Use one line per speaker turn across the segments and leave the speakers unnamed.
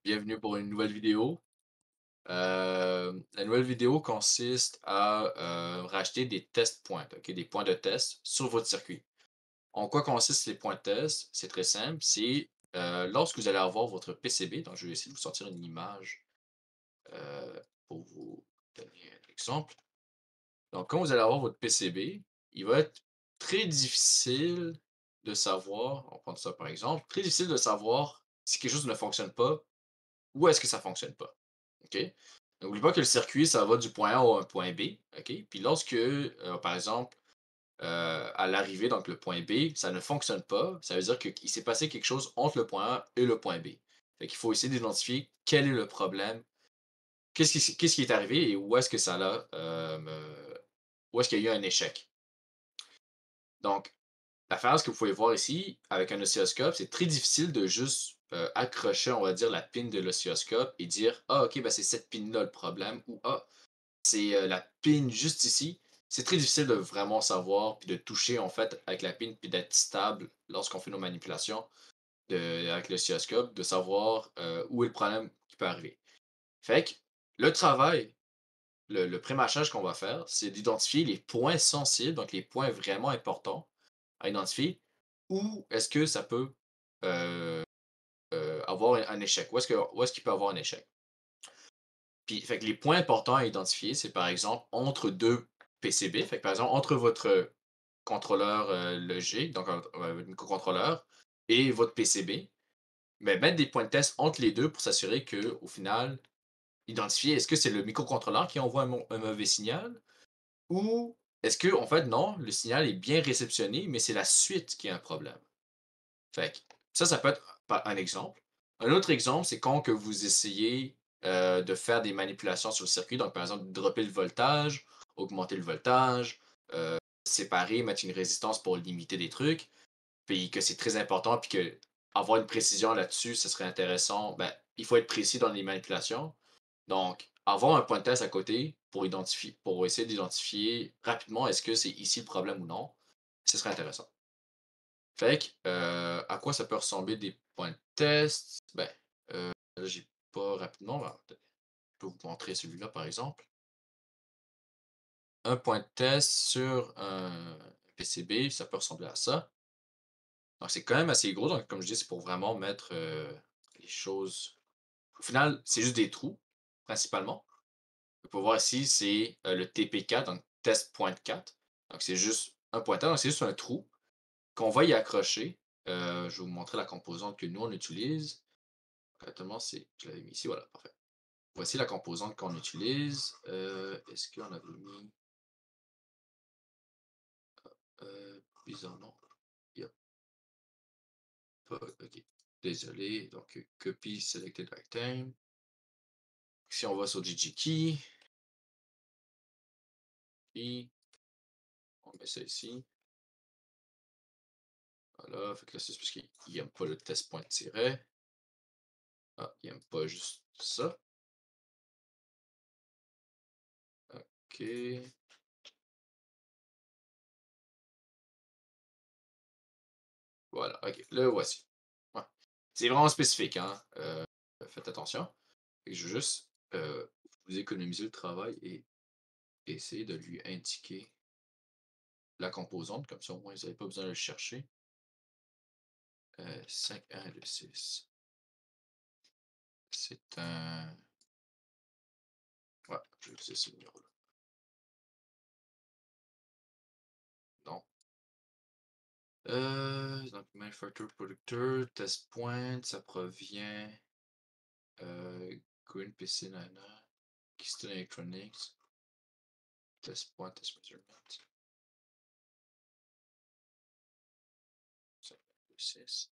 Bienvenue pour une nouvelle vidéo. La nouvelle vidéo consiste à racheter des test points, ok, des points de test sur votre circuit. En quoi consistent les points de test? C'est très simple. C'est lorsque vous allez avoir votre PCB, donc je vais essayer de vous sortir une image euh, pour vous donner un exemple. Donc, quand vous allez avoir votre PCB, il va être très difficile de savoir, on va prendre ça par exemple, très difficile de savoir si quelque chose ne fonctionne pas ou est-ce que ça fonctionne pas. OK? N'oublie pas que le circuit, ça va du point A au un point B. OK? Puis lorsque, par exemple, à l'arrivée, donc le point B, ça ne fonctionne pas, ça veut dire qu'il s'est passé quelque chose entre le point A et le point B. Fait qu'il faut essayer d'identifier quel est le problème, qu'est-ce qui est arrivé et où est-ce que ça l'a, où est-ce qu'il y a eu un échec. Donc, l'affaire, ce que vous pouvez voir ici, avec un oscilloscope, c'est très difficile de juste accrocher, on va dire, la pin de l'oscilloscope et dire ah, ok, ben c'est cette pin-là le problème ou ah, c'est la pin juste ici. C'est très difficile de vraiment savoir puis de toucher en fait avec la pin puis d'être stable lorsqu'on fait nos manipulations avec l'oscilloscope, de savoir où est le problème qui peut arriver. Fait que le travail, le pré-mâchage qu'on va faire, c'est d'identifier les points sensibles, donc les points vraiment importants à identifier, où est-ce que ça peut avoir un échec, où est-ce qu'il peut avoir un échec. Puis, fait que les points importants à identifier, c'est par exemple entre deux PCB, fait que par exemple entre votre contrôleur logique, donc votre microcontrôleur, et votre PCB, mais mettre des points de test entre les deux pour s'assurer que, au final, identifier est-ce que c'est le microcontrôleur qui envoie un mauvais signal ou est-ce que, en fait, non, le signal est bien réceptionné, mais c'est la suite qui a un problème. Fait que ça peut être un exemple. Un autre exemple, c'est quand que vous essayez de faire des manipulations sur le circuit. Donc, par exemple, dropper le voltage, augmenter le voltage, séparer, mettre une résistance pour limiter des trucs, puis que c'est très important, puis que avoir une précision là-dessus, ce serait intéressant. Ben, il faut être précis dans les manipulations. Donc, avoir un point de test à côté pour essayer d'identifier rapidement est-ce que c'est ici le problème ou non, ce serait intéressant. Fait que, à quoi ça peut ressembler des points de test? Ben, là, j'ai pas rapidement, ben, je peux vous montrer celui-là, par exemple. Un point de test sur un PCB, ça peut ressembler à ça. Donc, c'est quand même assez gros. Donc, comme je dis, c'est pour vraiment mettre les choses. Au final, c'est juste des trous, principalement. On peut voir ici, c'est le TP4, donc test point 4. Donc, c'est juste un pointeur, donc c'est juste un trou qu'on va y accrocher. Je vais vous montrer la composante que nous, on utilise. Exactement, je l'avais mis ici, voilà, parfait. Voici la composante qu'on utilise. Est-ce qu'on avait mis. Bizarrement, il n'y a pas. Ok, désolé. Donc, copy selected item. Si on va sur GGKey, et on met ça ici. Voilà, fait que là, c'est parce qu'il n'aime pas le test point tiret. Ah, il n'aime pas juste ça. Ok. Voilà, ok, le voici. Ouais. C'est vraiment spécifique, hein. Faites attention. Et je veux juste vous économiser le travail et essayer de lui indiquer la composante, comme ça au moins vous n'avez pas besoin de le chercher. 5,1,6. C'est un. Ouais, je vais utiliser ce numéro-là. Non. Donc, manufacturer producteur, test point, ça provient. Green PC Nana, Keystone Electronics, test point, test measurement. 5,6.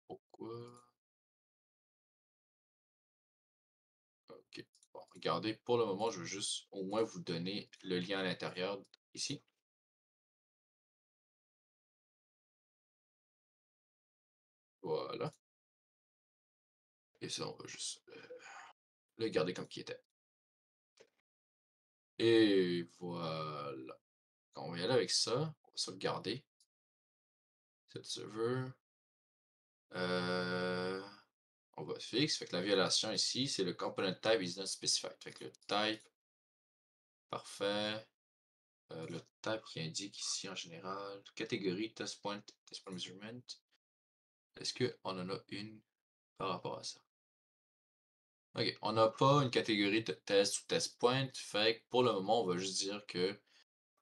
Pourquoi? OK. Bon, regardez, pour le moment, je veux juste au moins vous donner le lien à l'intérieur ici. Voilà. Et ça, on va juste le garder comme qui était. Et voilà. On va y aller avec ça. On va sauvegarder. Cette serveur. on va fixe. Fait que la violation ici, c'est le component type is not specified. Fait que le type, parfait. Le type qui indique ici en général, catégorie, test point measurement. Est-ce qu'on en a une par rapport à ça? OK, on n'a pas une catégorie de test ou test point, fait que pour le moment, on va juste dire qu'il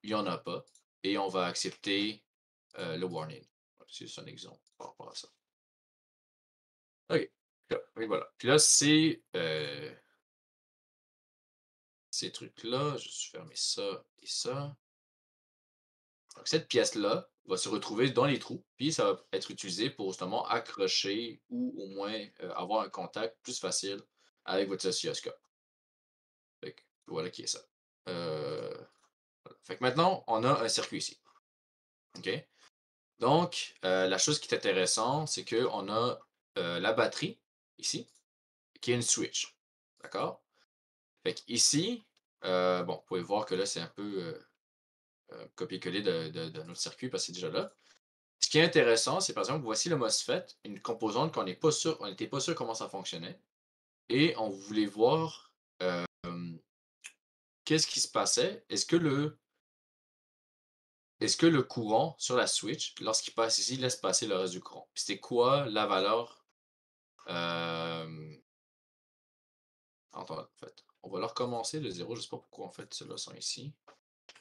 n'y en a pas et on va accepter le warning. C'est juste un exemple par rapport à ça. OK, là, et voilà. Puis là, ces trucs-là, je vais fermer ça et ça. Donc cette pièce-là va se retrouver dans les trous, puis ça va être utilisé pour justement accrocher ou au moins avoir un contact plus facile avec votre oscilloscope. Fait que voilà qui est ça. Voilà. Fait que maintenant, on a un circuit ici. OK? Donc, la chose qui est intéressante, c'est qu'on a la batterie ici, qui est une switch. D'accord? Fait qu'ici, bon, vous pouvez voir que là, c'est un peu copier-coller de notre circuit parce que c'est déjà là. Ce qui est intéressant, c'est par exemple, voici le MOSFET, une composante qu'on n'est pas sûr, on n'était pas sûr comment ça fonctionnait. Et on voulait voir qu'est-ce qui se passait. Est-ce que le courant sur la switch, lorsqu'il passe ici, laisse passer le reste du courant? Puis c'était quoi la valeur? Attends, en fait, on va leur recommencer de zéro. Je ne sais pas pourquoi en fait ceux-là sont ici.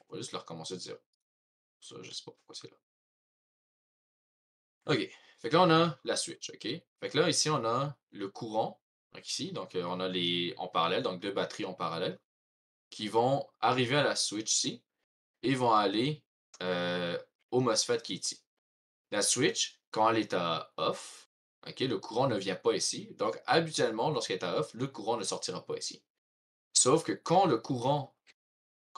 On va juste leur recommencer de zéro. Ça, je ne sais pas pourquoi c'est là. OK. Fait que là, on a la switch, OK? Fait que là, ici, on a le courant, donc ici, donc on a les en parallèle, donc 2 batteries en parallèle, qui vont arriver à la switch ici et vont aller, au MOSFET qui est ici. La switch, quand elle est à off, OK, le courant ne vient pas ici. Donc habituellement, lorsqu'elle est à off, le courant ne sortira pas ici. Sauf que quand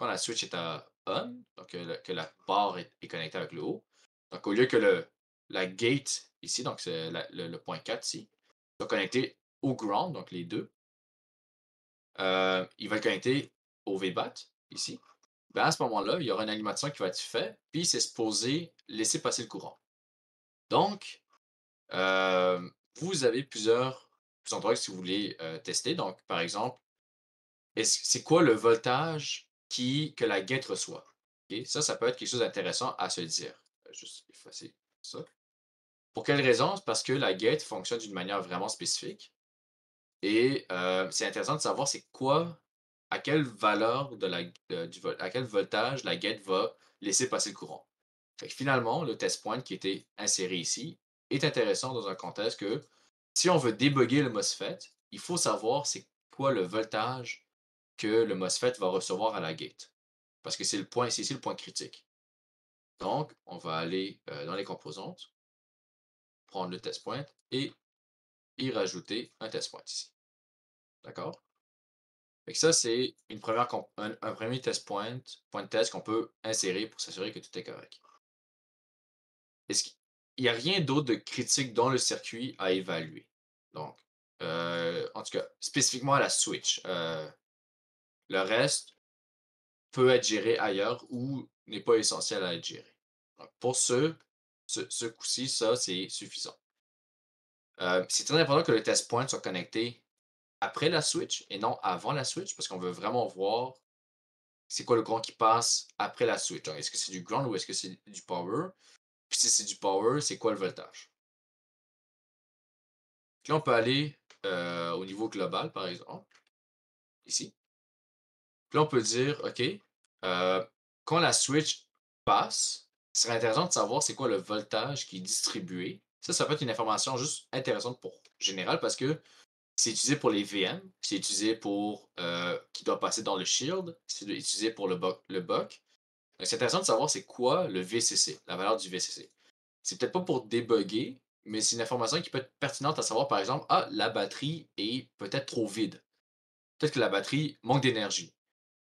la switch est à on, donc que la barre est connectée avec le haut, donc au lieu que la gate ici, donc c'est le point 4 ici, soit connecté au ground, donc les deux, il va être connecté au VBAT ici. Ben à ce moment-là, il y aura une animation qui va être faite, puis c'est supposé laisser passer le courant. Donc, vous avez plusieurs endroits si vous voulez tester. Donc, par exemple, c'est quoi le voltage que la guette reçoit? OK? Ça peut être quelque chose d'intéressant à se dire. Juste effacer ça. Pour quelle raison? C'est parce que la guette fonctionne d'une manière vraiment spécifique. Et c'est intéressant de savoir c'est quoi, à quelle valeur à quel voltage la guette va laisser passer le courant. Fait que finalement, le test point qui était inséré ici est intéressant dans un contexte que si on veut débugger le MOSFET, il faut savoir c'est quoi le voltage que le MOSFET va recevoir à la gate. Parce que c'est ici le point critique. Donc, on va aller dans les composantes, prendre le test point et y rajouter un test point ici. D'accord? Fait que ça, c'est un premier test point de test qu'on peut insérer pour s'assurer que tout est correct. Est-ce qu'il n'y a rien d'autre de critique dans le circuit à évaluer? Donc, en tout cas, spécifiquement à la switch. Le reste peut être géré ailleurs ou n'est pas essentiel à être géré. Donc, pour ce coup-ci, ça, c'est suffisant. C'est très important que le test point soit connecté après la switch et non avant la switch parce qu'on veut vraiment voir c'est quoi le courant qui passe après la switch. Est-ce que c'est du ground ou est-ce que c'est du power? Puis si c'est du power, c'est quoi le voltage? Puis là, on peut aller au niveau global, par exemple, ici. Puis là, on peut dire, OK, quand la switch passe, ce serait intéressant de savoir c'est quoi le voltage qui est distribué. Ça peut être une information juste intéressante pour général parce que c'est utilisé pour les VM, c'est utilisé pour qui doit passer dans le shield, c'est utilisé pour le buck. Donc, c'est intéressant de savoir c'est quoi le VCC, la valeur du VCC. C'est peut-être pas pour débugger, mais c'est une information qui peut être pertinente à savoir, par exemple, ah, la batterie est peut-être trop vide. Peut-être que la batterie manque d'énergie.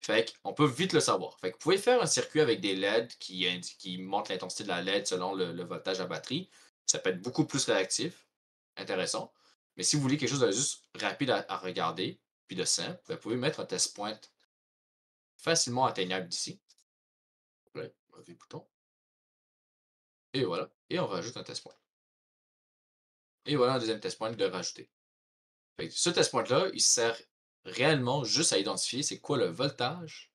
Fait qu'on peut vite le savoir. Fait que vous pouvez faire un circuit avec des LED qui montrent l'intensité de la LED selon le voltage de la batterie. Ça peut être beaucoup plus réactif, intéressant. Mais si vous voulez quelque chose de juste rapide à regarder, puis de simple, ben, vous pouvez mettre un test point facilement atteignable d'ici. Voilà, mauvais bouton. Et voilà. Et on rajoute un test point. Et voilà un deuxième test point de rajouter. Fait que ce test point-là, il sert réellement juste à identifier c'est quoi le voltage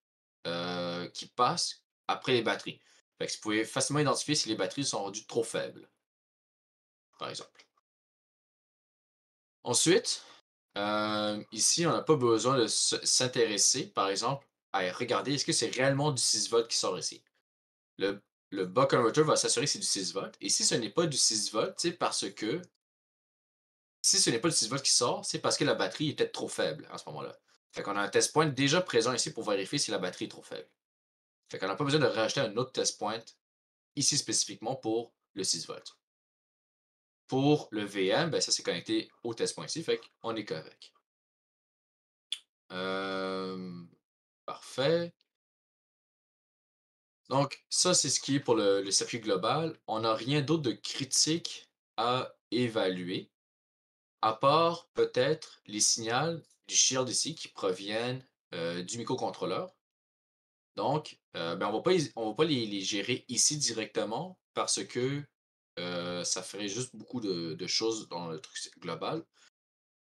qui passe après les batteries. Fait que vous pouvez facilement identifier si les batteries sont rendues trop faibles, par exemple. Ensuite, ici, on n'a pas besoin de s'intéresser, par exemple, à regarder est-ce que c'est réellement du 6 volts qui sort ici. Le, le buck converter va s'assurer que c'est du 6 volts. Et si ce n'est pas du 6 volts, c'est parce que si ce n'est pas le 6 volts qui sort, c'est parce que la batterie était trop faible à ce moment-là. Fait qu'on a un test point déjà présent ici pour vérifier si la batterie est trop faible. Fait qu'on n'a pas besoin de rajouter un autre test point ici spécifiquement pour le 6 volts. Pour le VM, ben ça c'est connecté au test point ici, fait qu'on est correct. Euh, Parfait. Donc, ça, c'est ce qui est pour le circuit global. On n'a rien d'autre de critique à évaluer, à part peut-être les signaux du shield ici qui proviennent du microcontrôleur. Donc, ben, on va pas les gérer ici directement parce que ça ferait juste beaucoup de choses dans le truc global.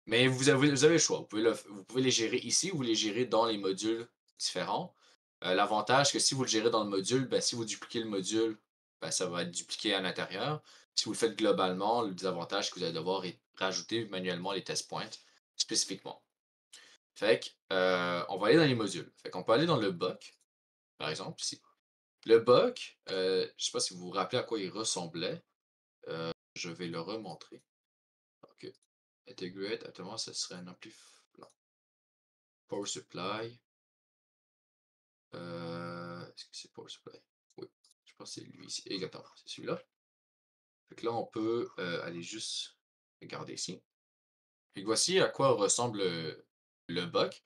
Mais vous avez le choix. Vous pouvez les gérer ici ou vous les gérez dans les modules différents. L'avantage, c'est que si vous le gérez dans le module, ben, si vous dupliquez le module, ben, ça va être dupliqué à l'intérieur. Si vous le faites globalement, le désavantage, c'est que vous allez devoir rajouter manuellement les test points spécifiquement. Fait que, on va aller dans les modules. Fait qu'on peut aller dans le buck, par exemple, ici. Le buck, je ne sais pas si vous vous rappelez à quoi il ressemblait. Je vais le remontrer. Ok. Integrate, actuellement, ce serait un ampli. Non. Power supply. Est-ce que c'est Power supply? Oui. Je pense que c'est lui ici. Exactement. C'est celui-là. Fait que là, on peut aller juste regarder ici. Et voici à quoi ressemble le buck.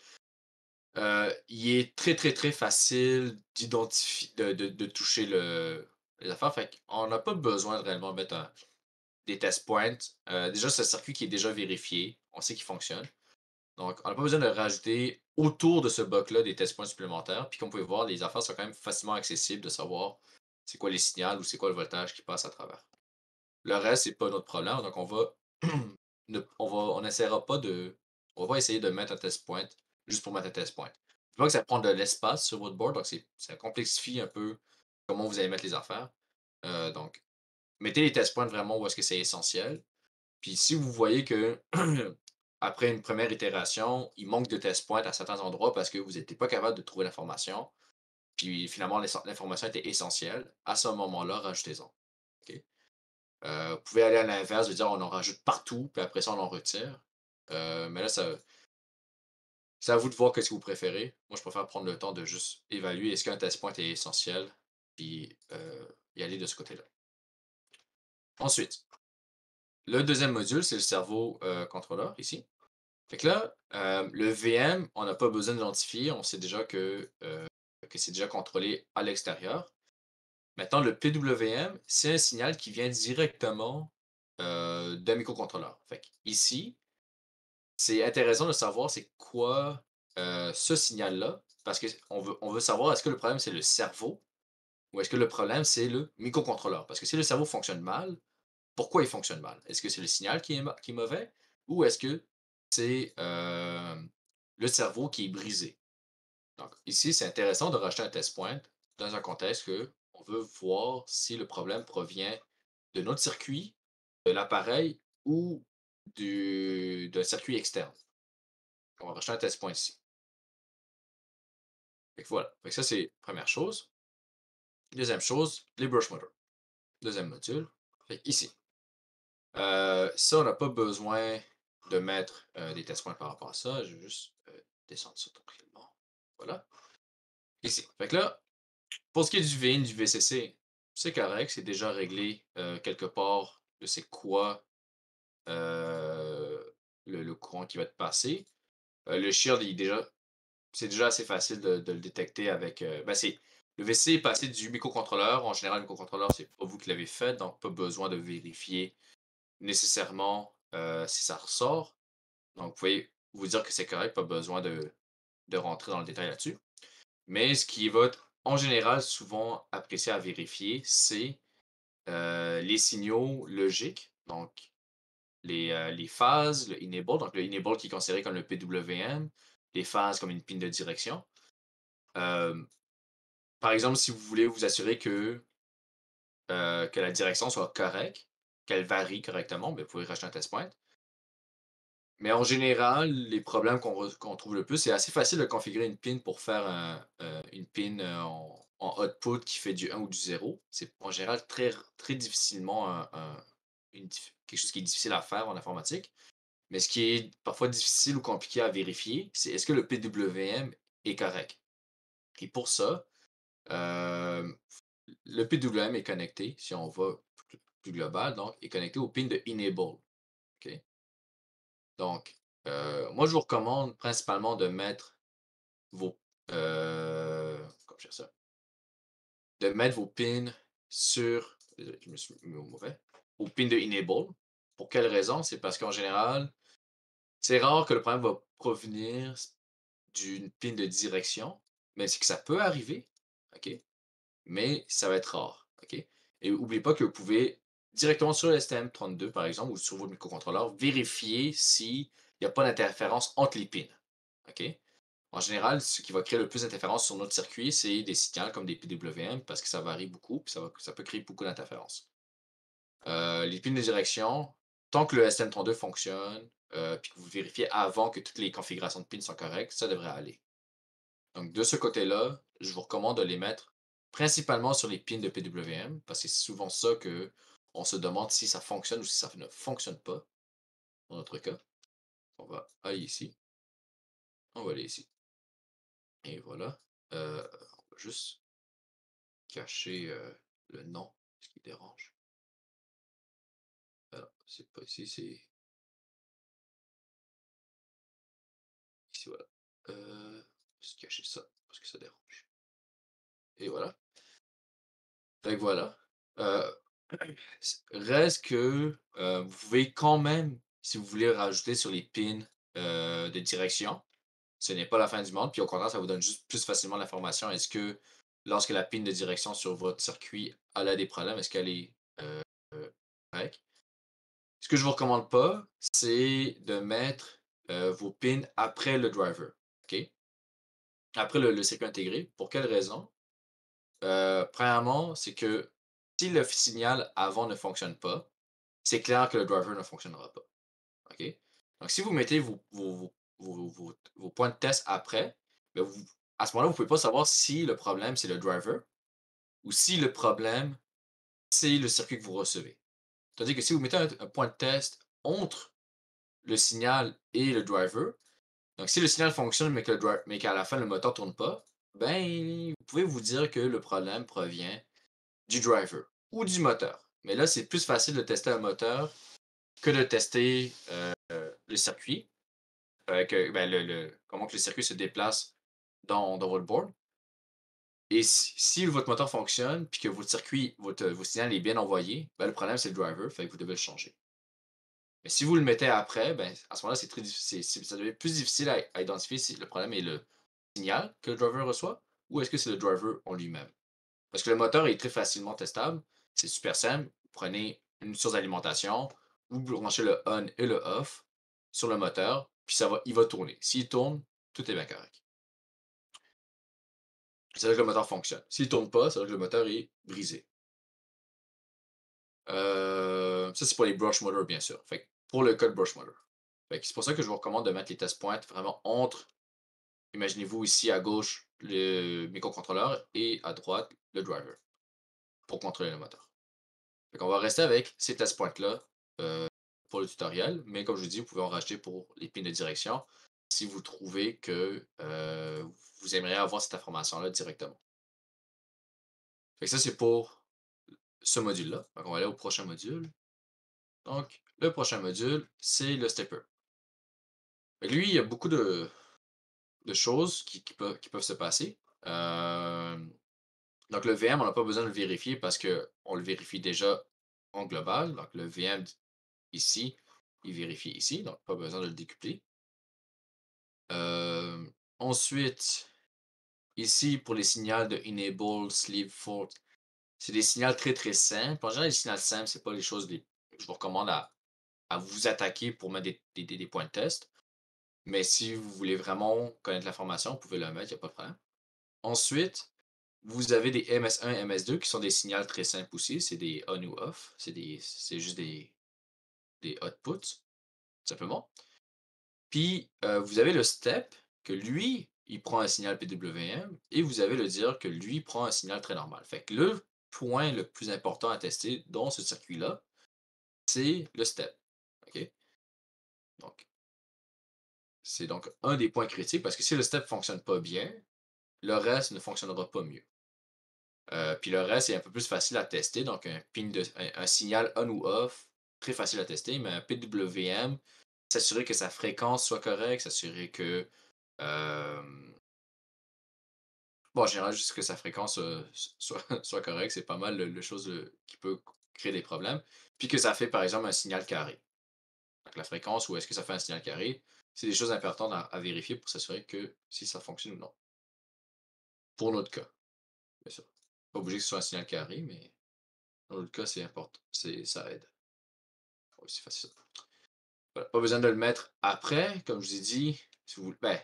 Il est très, très, très facile d'identifier, de toucher les affaires. Fait qu'on n'a pas besoin de réellement mettre des test points. Déjà, c'est un circuit qui est déjà vérifié. On sait qu'il fonctionne. Donc, on n'a pas besoin de rajouter autour de ce buck-là des test points supplémentaires. Puis comme vous pouvez voir, les affaires sont quand même facilement accessibles de savoir c'est quoi les signaux ou c'est quoi le voltage qui passe à travers. Le reste, c'est pas notre problème. Donc, on n'essaiera pas de. On va pas essayer de mettre un test point juste pour mettre un test point. Je vois que ça prend de l'espace sur votre board, donc ça complexifie un peu comment vous allez mettre les affaires. Donc, mettez les test points vraiment où est-ce que c'est essentiel. Puis si vous voyez que après une première itération, il manque de test points à certains endroits parce que vous n'étiez pas capable de trouver l'information, puis finalement l'information était essentielle, à ce moment-là, rajoutez-en. OK? Vous pouvez aller à l'inverse, dire on en rajoute partout, puis après ça, on en retire. Mais là, c'est à vous de voir ce que vous préférez. Moi, je préfère prendre le temps de juste évaluer est-ce qu'un test point est essentiel, puis y aller de ce côté-là. Ensuite, le deuxième module, c'est le cerveau contrôleur ici. Fait que là, le VM, on n'a pas besoin d'identifier, on sait déjà que c'est déjà contrôlé à l'extérieur. Maintenant, le PWM, c'est un signal qui vient directement d'un microcontrôleur. Fait que ici, c'est intéressant de savoir c'est quoi ce signal-là, parce qu'on veut savoir est-ce que le problème c'est le cerveau ou est-ce que le problème c'est le microcontrôleur. Parce que si le cerveau fonctionne mal, pourquoi il fonctionne mal? Est-ce que c'est le signal qui est mauvais ou est-ce que c'est le cerveau qui est brisé? Donc, ici, c'est intéressant de rajouter un test point dans un contexte que on veut voir si le problème provient de notre circuit, de l'appareil ou d'un circuit externe. On va rajouter un test point ici. Fait que voilà. Fait que ça, c'est la première chose. Deuxième chose, les brush motors. Deuxième module. Fait que ici. Ça, on n'a pas besoin de mettre des test points par rapport à ça. Je vais juste descendre ça tranquillement. Voilà. Ici. Fait que là, pour ce qui est du VIN, du VCC, c'est correct, c'est déjà réglé quelque part de c'est quoi euh, le courant qui va te passer. Le shield, c'est déjà assez facile de le détecter avec. Le VCC est passé du microcontrôleur. En général, le microcontrôleur, c'est pas vous qui l'avez fait, donc pas besoin de vérifier nécessairement si ça ressort. Donc, vous pouvez vous dire que c'est correct, pas besoin de rentrer dans le détail là-dessus. Mais ce qui va être en général souvent apprécié à vérifier, c'est les signaux logiques. Donc, les phases, le enable, donc le enable qui est considéré comme le PWM, les phases comme une pin de direction. Hem, Par exemple, si vous voulez vous assurer que la direction soit correcte, qu'elle varie correctement, ben, vous pouvez rajouter un test point. Mais en général, les problèmes qu'on trouve le plus, c'est assez facile de configurer une pin pour faire une pin en output qui fait du 1 ou du 0. C'est en général très difficilement quelque chose qui est difficile à faire en informatique. Mais ce qui est parfois difficile ou compliqué à vérifier, c'est est-ce que le PWM est correct? Et pour ça, euh, le PWM est connecté, si on va plus global, donc, est connecté au pin de Enable. OK? Donc, moi, je vous recommande principalement de mettre vos, comment dire ça? De mettre vos pins sur, désolé, je me suis mis au mauvais, au pin de Enable. Pour quelle raison? C'est parce qu'en général, c'est rare que le problème va provenir d'une pin de direction, mais c'est que ça peut arriver, OK? Mais ça va être rare, OK? Et n'oubliez pas que vous pouvez directement sur le STM32, par exemple, ou sur votre microcontrôleur, vérifier s'il n'y a pas d'interférence entre les pins, OK? En général, ce qui va créer le plus d'interférences sur notre circuit, c'est des signaux comme des PWM parce que ça varie beaucoup, puis ça peut créer beaucoup d'interférences. Les pins de direction, tant que le STM32 fonctionne, puis que vous vérifiez avant que toutes les configurations de pins sont correctes, ça devrait aller. Donc, de ce côté-là, je vous recommande de les mettre principalement sur les pins de PWM, parce que c'est souvent ça que on se demande si ça fonctionne ou si ça ne fonctionne pas, dans notre cas. On va aller ici, on va aller ici. Et voilà. On va juste cacher le nom, ce qui dérange. Alors, c'est pas ici, c'est ici, voilà. Juste cacher ça, parce que ça dérange. Et voilà. Fait que voilà. Euh, Reste que, vous pouvez quand même, si vous voulez rajouter sur les pins, de direction, ce n'est pas la fin du monde, puis au contraire, ça vous donne juste plus facilement l'information. Est-ce que lorsque la pin de direction sur votre circuit, elle a des problèmes, est-ce qu'elle est, correcte? Ce que je vous recommande pas, c'est de mettre, vos pins après le driver, OK? Après le circuit intégré. Pour quelle raison? Premièrement, c'est que si le signal avant ne fonctionne pas, c'est clair que le driver ne fonctionnera pas. OK? Donc, si vous mettez vos points de test après, ben à ce moment-là, vous ne pouvez pas savoir si le problème, c'est le driver ou si le problème, c'est le circuit que vous recevez. Tandis que si vous mettez un point de test entre le signal et le driver, donc si le signal fonctionne mais mais qu'à la fin, le moteur ne tourne pas, ben, vous pouvez vous dire que le problème provient du driver ou du moteur. Mais là, c'est plus facile de tester un moteur que de tester le circuit, ben, comment que le circuit se déplace dans votre board. Et si votre moteur fonctionne, puis que votre circuit, votre signal est bien envoyé, ben, le problème, c'est le driver, fait que vous devez le changer. Mais si vous le mettez après, ben, à ce moment-là, c'est très difficile, ça devient plus difficile à identifier si le problème est le signal que le driver reçoit ou est-ce que c'est le driver en lui-même. Parce que le moteur est très facilement testable. C'est super simple. Vous prenez une source d'alimentation, vous branchez le on et le off sur le moteur, puis il va tourner. S'il tourne, tout est bien correct. C'est là que le moteur fonctionne. S'il ne tourne pas, c'est là que le moteur est brisé. Ça, c'est pour les brush motors, bien sûr. Fait que pour le code brush motor. C'est pour ça que je vous recommande de mettre les test points vraiment entre, imaginez-vous ici à gauche, le microcontrôleur et à droite, le driver pour contrôler le moteur. Fait qu'on va rester avec ces test points-là pour le tutoriel, mais comme je vous dis, vous pouvez en racheter pour les pins de direction si vous trouvez que vous aimeriez avoir cette information-là directement. Fait que ça, c'est pour ce module-là. Donc, on va aller au prochain module. Donc, le prochain module, c'est le stepper. Fait que lui, il y a beaucoup de choses qui peuvent se passer. Donc, le VM, on n'a pas besoin de le vérifier parce qu'on le vérifie déjà en global. Donc, le VM ici, il vérifie ici, donc pas besoin de le décupler. Ensuite, ici, pour les signaux de enable, sleep, fault, c'est des signaux très très simples. En général, les signaux simples, c'est pas les choses je vous recommande à vous attaquer pour mettre des points de test. Mais si vous voulez vraiment connaître l'information, vous pouvez le mettre, il n'y a pas de problème. Ensuite, vous avez des MS1 et MS2 qui sont des signaux très simples aussi. C'est des on ou off. C'est juste des outputs, tout simplement. Puis, vous avez le step que lui, il prend un signal PWM et vous avez le dire que lui prend un signal très normal. Fait que le point le plus important à tester dans ce circuit-là, c'est le step. OK? Donc, c'est donc un des points critiques parce que si le step ne fonctionne pas bien, le reste ne fonctionnera pas mieux. Puis le reste est un peu plus facile à tester, donc un signal on ou off, très facile à tester, mais un PWM, s'assurer que sa fréquence soit correcte, s'assurer que, bon, en général, juste que sa fréquence, soit soit correcte, c'est pas mal le chose, qui peut créer des problèmes. Puis que ça fait, par exemple, un signal carré. Donc la fréquence ou est-ce que ça fait un signal carré, c'est des choses importantes à vérifier pour s'assurer que si ça fonctionne ou non. Pour notre cas, bien sûr. Pas obligé que ce soit un signal carré, mais dans notre cas, c'est important, ça aide. Oui, c'est facile. Voilà, pas besoin de le mettre après, comme je vous ai dit, si vous ben,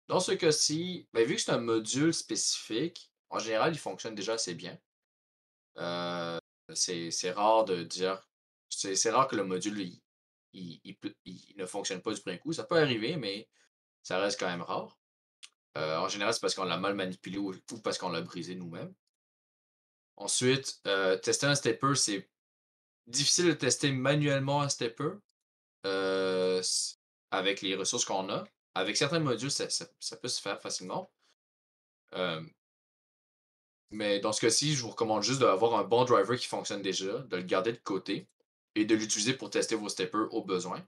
dans ce cas-ci, ben, vu que c'est un module spécifique, en général, il fonctionne déjà assez bien. Heu, c'est rare de dire c'est rare que le module, il ne fonctionne pas du premier coup. Ça peut arriver, mais ça reste quand même rare. En général, c'est parce qu'on l'a mal manipulé ou parce qu'on l'a brisé nous-mêmes. Ensuite, tester un stepper, c'est difficile de tester manuellement un stepper, s avec les ressources qu'on a. Avec certains modules, ça peut se faire facilement. Hem, mais dans ce cas-ci, je vous recommande juste d'avoir un bon driver qui fonctionne déjà, de le garder de côté et de l'utiliser pour tester vos steppers au besoin.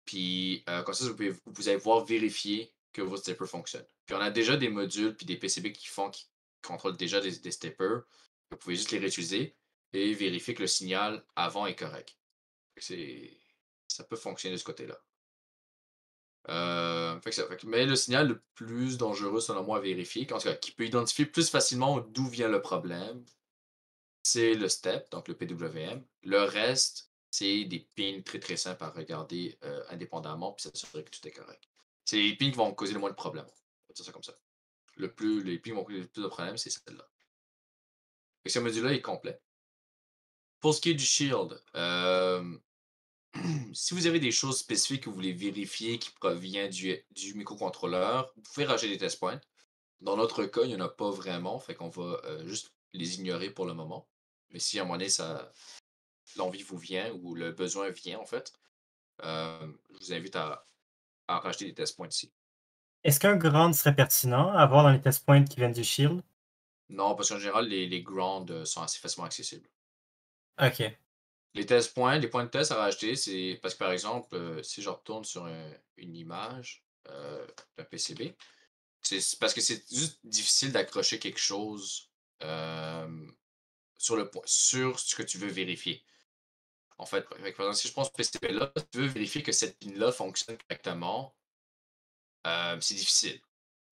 Puis, comme ça, vous allez pouvoir vérifier que votre stepper fonctionne. Puis on a déjà des modules puis des PCB qui contrôlent déjà des steppers. Vous pouvez juste les réutiliser et vérifier que le signal avant est correct. C'est ça peut fonctionner de ce côté-là. Mais le signal le plus dangereux selon moi à vérifier, en tout cas qui peut identifier plus facilement d'où vient le problème, c'est le step, donc le PWM. Le reste, c'est des pings très, très simples à regarder, indépendamment puis s'assurer que tout est correct. C'est les pings qui vont causer le moins de problèmes. On va dire ça comme ça. Les pings vont causer le plus de problèmes, c'est celle-là. Fait que ce module-là est complet. Pour ce qui est du shield, si vous avez des choses spécifiques que vous voulez vérifier qui proviennent du microcontrôleur, vous pouvez rajouter des test points. Dans notre cas, il n'y en a pas vraiment, fait qu'on va, juste les ignorer pour le moment. Mais si à un moment donné, l'envie vous vient ou le besoin vient, en fait, je vous invite à rajouter des test points ici.
Est-ce qu'un ground serait pertinent à avoir dans les test points qui viennent du Shield?
Non, parce qu'en général, les grounds, sont assez facilement accessibles.
OK.
Les points de test à rajouter, c'est parce que, par exemple, si je retourne sur une image, d'un PCB, c'est parce que c'est juste difficile d'accrocher quelque chose, sur ce que tu veux vérifier. En fait, par exemple, si je prends ce PCB-là, si tu veux vérifier que cette pin-là fonctionne correctement, c'est difficile.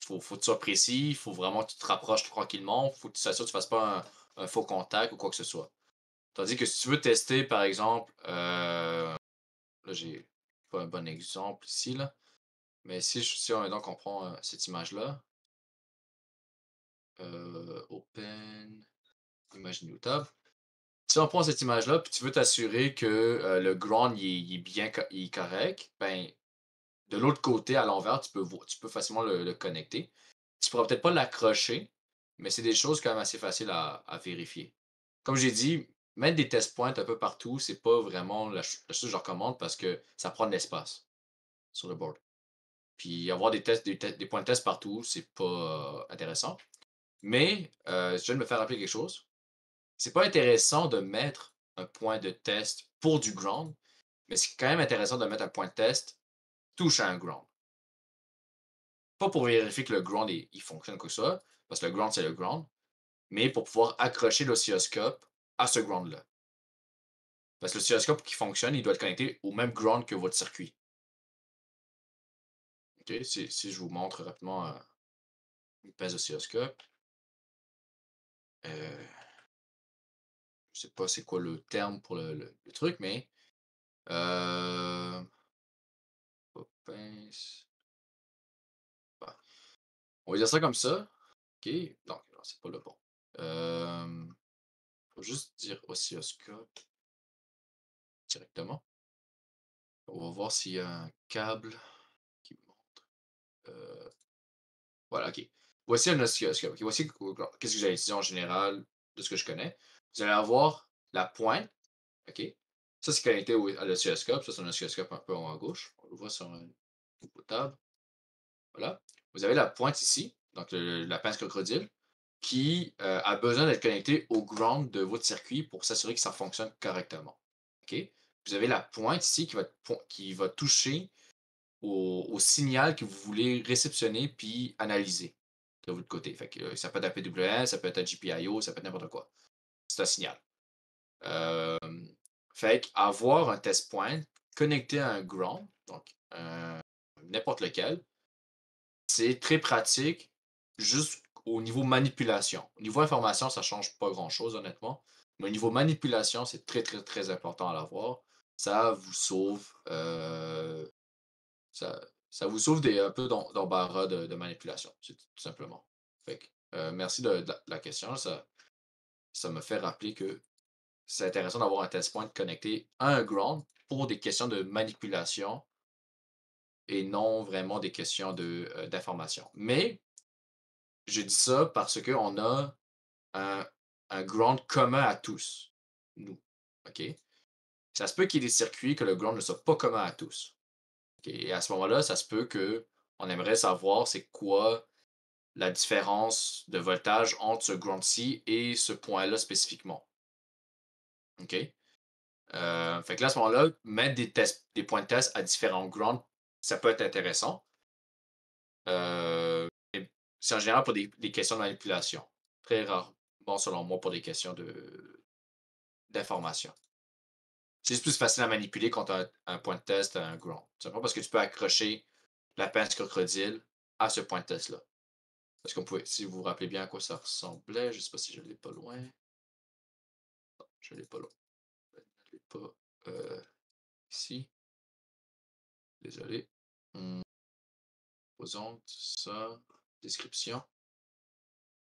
Faut que tu sois précis, il faut vraiment que tu te rapproches tranquillement, faut que tu t'assures que tu fasses pas un faux contact ou quoi que ce soit. Tandis que si tu veux tester, par exemple, là, j'ai pas un bon exemple ici, là, mais si on donc on prend, cette image-là, open, image newtab. Si on prend cette image-là, puis tu veux t'assurer que, le ground il est bien il est correct, ben, de l'autre côté, à l'envers, tu peux facilement le connecter. Tu pourras peut-être pas l'accrocher, mais c'est des choses quand même assez faciles à vérifier. Comme j'ai dit, mettre des test points un peu partout, c'est pas vraiment la chose que je recommande parce que ça prend de l'espace sur le board. Puis avoir des points de test partout, c'est pas, intéressant. Mais, je viens de me faire rappeler quelque chose. C'est pas intéressant de mettre un point de test pour du ground, mais c'est quand même intéressant de mettre un point de test touche à un ground. Pas pour vérifier que le ground il fonctionne comme ça, parce que le ground, c'est le ground, mais pour pouvoir accrocher l'oscilloscope à ce ground-là. Parce que l'oscilloscope, pour qu'il fonctionne, il doit être connecté au même ground que votre circuit. OK? Si je vous montre rapidement une paire d'oscilloscope, je sais pas c'est quoi le terme pour le truc, mais Euh, pas pince. Ouais. On va dire ça comme ça. OK. Donc, non, c'est pas le bon. Faut juste dire oscilloscope directement. On va voir s'il y a un câble qui montre. Euh, voilà, OK. Voici un oscilloscope. OK, voici qu'est-ce que j'ai utilisé en général de ce que je connais. Vous allez avoir la pointe. OK. Ça, c'est connecté à l'oscilloscope. Ça, c'est un oscilloscope un peu en haut à gauche. On le voit sur une table. Voilà. Vous avez la pointe ici, donc la pince crocodile, qui a besoin d'être connectée au ground de votre circuit pour s'assurer que ça fonctionne correctement. OK? Vous avez la pointe ici qui va toucher au signal que vous voulez réceptionner puis analyser de votre côté. Fait que, ça peut être un PWM, ça peut être un GPIO, ça peut être n'importe quoi. C'est un signal. Euh, Fait qu'avoir un test point connecté à un ground, donc n'importe lequel, c'est très pratique juste au niveau manipulation. Au niveau information, ça ne change pas grand-chose, honnêtement. Mais au niveau manipulation, c'est très, très, très important à l'avoir. Ça vous sauve, ça, ça vous sauve un peu d'embarras de manipulation, tout simplement. Fait que, merci de la question. Ça me fait rappeler que c'est intéressant d'avoir un test point connecté à un ground pour des questions de manipulation et non vraiment des questions d'information. Mais je dis ça parce qu'on a un, un ground commun à tous, nous. OK? Ça se peut qu'il y ait des circuits que le ground ne soit pas commun à tous. OK? Et à ce moment-là, ça se peut qu'on aimerait savoir c'est quoi la différence de voltage entre ce ground-ci et ce point-là spécifiquement. OK? Fait que là, à ce moment-là, mettre des points de test à différents grounds, ça peut être intéressant. C'est en général pour des questions de manipulation. Très rare. Bon, selon moi, pour des questions d'information. C'est juste plus facile à manipuler quand tu as un point de test à un ground. C'est pas parce que tu peux accrocher la pince crocodile à ce point de test-là. Parce qu'on pouvait, si vous vous rappelez bien à quoi ça ressemblait, je sais pas si je l'ai pas loin. Non, je l'ai pas loin. Je l'ai pas ici. Désolé. Posons ça. Description.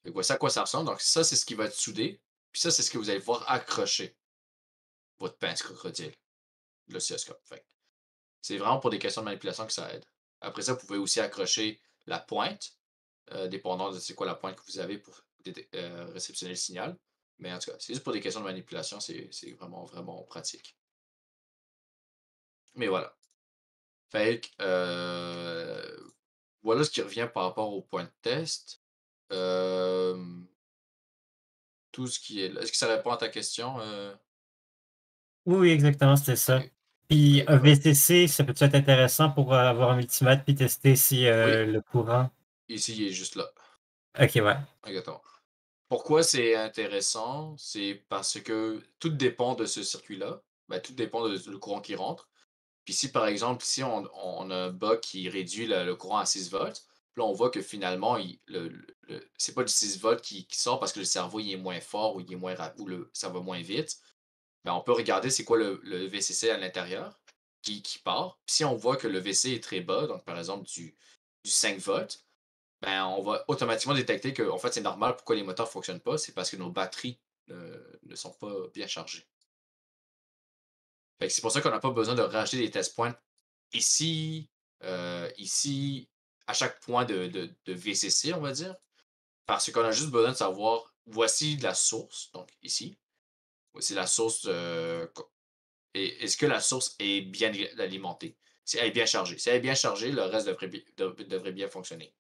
Et voici à quoi ça ressemble. Donc, ça, c'est ce qui va être soudé. Puis ça, c'est ce que vous allez pouvoir accrocher votre pince crocodile, l'oscilloscope. C'est vraiment pour des questions de manipulation que ça aide. Après ça, vous pouvez aussi accrocher la pointe, dépendant de c'est quoi la pointe que vous avez pour réceptionner le signal. Mais en tout cas, c'est juste pour des questions de manipulation, c'est vraiment, vraiment pratique. Mais voilà. Fait que, voilà ce qui revient par rapport au point de test. Euh, tout ce qui est là. Est-ce que ça répond à ta question?
Oui, oui, exactement, c'était ça.
OK.
Puis
Fait
un
que, ouais.
VCC, ça peut être intéressant pour avoir un multimètre puis tester si
Oui,
le courant.
ici, il est juste là.
Ok, ouais.
Exactement. Pourquoi c'est intéressant? C'est parce que tout dépend de ce circuit-là. Ben, tout dépend de le courant qui rentre. Puis si, par exemple, si on a un bug qui réduit le courant à 6 volts, puis là, on voit que finalement, c'est pas du 6 volts qui sort parce que le cerveau il est moins fort ou il est moins ou ça va moins vite. Ben, on peut regarder c'est quoi le VCC à l'intérieur qui part. Puis si on voit que le VC est très bas, donc par exemple du 5 volts, ben, on va automatiquement détecter que en fait, c'est normal pourquoi les moteurs ne fonctionnent pas, c'est parce que nos batteries ne sont pas bien chargées. Fait que c'est pour ça qu'on n'a pas besoin de rajouter des test points ici, ici, à chaque point de VCC, on va dire, parce qu'on a juste besoin de savoir, voici la source, donc ici, voici la source, et est-ce que la source est bien alimentée? Si elle est bien chargée. Si elle est bien chargée, le reste devrait bien fonctionner,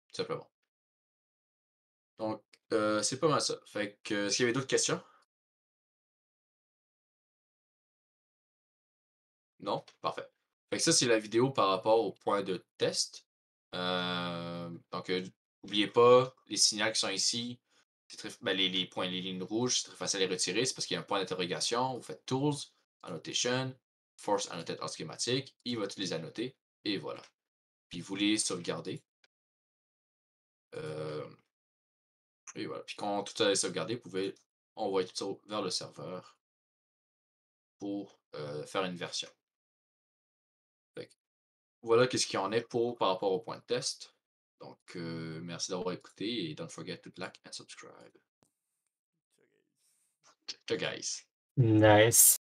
tout simplement. Donc, c'est pas mal ça. Fait que, est-ce qu'il y avait d'autres questions? Non? Parfait. Fait que ça, c'est la vidéo par rapport au point de test. Donc, n'oubliez pas, les signaux qui sont ici, ben, les points, les lignes rouges, c'est très facile à les retirer. C'est parce qu'il y a un point d'interrogation. Vous faites Tools, Annotation, Force Annotate en schématique. Il va tous les annoter. Et voilà. Puis vous les sauvegardez. Euh, et voilà. Puis quand tout est sauvegardé, vous pouvez envoyer tout ça vers le serveur. pour faire une version. Fait que voilà qu'est-ce qu'il y en est pour par rapport au point de test. Donc, merci d'avoir écouté et don't forget to like and subscribe.
Ciao, guys.
Ciao guys.
Nice.